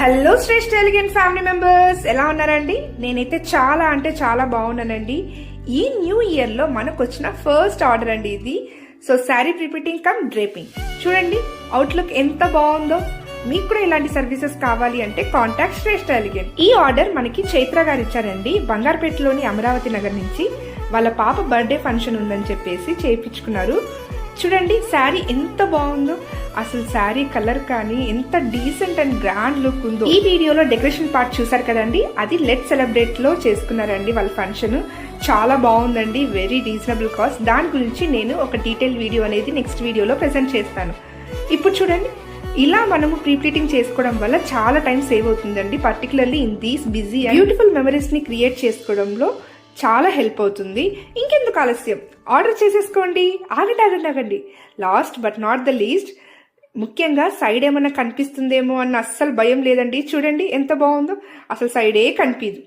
Hello శ్రేష్ఠ elegant family members, ఎలా ఉన్నారండి? నేనైతే చాలా అంటే చాలా బాగున్నానండి. ఈ న్యూ ఇయర్ లో మనకు వచ్చిన ఫస్ట్ ఆర్డర్ అండి ఇది. So sari prepleating cum draping. చూడండి అవుట్లుక్ ఎంత బాగుందో. మీకు కూడా ఇలాంటి సర్వీసెస్ కావాలి అంటే కాంటాక్ట్ శ్రేష్ఠ ఎలిగెంట్. ఈ ఆర్డర్ మనకి చైత్ర గారు ఇచ్చారండి, బంగారుపేటలోని అమరావతి నగర్ నుంచి. వాళ్ళ పాప బర్త్డే ఫంక్షన్ ఉందని చెప్పేసి చేయించుకున్నారు. చూడండి శారీ ఎంత బాగుందో, అసలు శారీ కలర్ కానీ ఎంత డీసెంట్ అండ్ గ్రాండ్ లుక్ ఉందో. ఈ వీడియోలో డెకరేషన్ పార్ట్ చూసారు కదండి, అది లెట్ సెలబ్రేట్ లో చేసుకున్నారండి వాళ్ళ ఫంక్షన్. చాలా బాగుందండి, వెరీ రీజనబుల్ కాస్ట్. దాని గురించి నేను ఒక డీటెయిల్ వీడియో అనేది నెక్స్ట్ వీడియోలో ప్రెజెంట్ చేస్తాను. ఇప్పుడు చూడండి, ఇలా మనము ప్రీప్లీటింగ్ చేసుకోవడం వల్ల చాలా టైం సేవ్ అవుతుందండి. Particularly in these busy beautiful memories ని క్రియేట్ చేసుకోవడంలో చాలా హెల్ప్ అవుతుంది. ఇంకెందుకు ఆలస్యం, ఆర్డర్ చేసేసుకోండి. ఆగండి. Last but not the least, ముఖ్యంగా సైడ్ ఏమన్నా కనిపిస్తుందేమో అన్న అస్సలు భయం లేదండి. చూడండి ఎంత బాగుందో, అసలు సైడే కనిపించదు.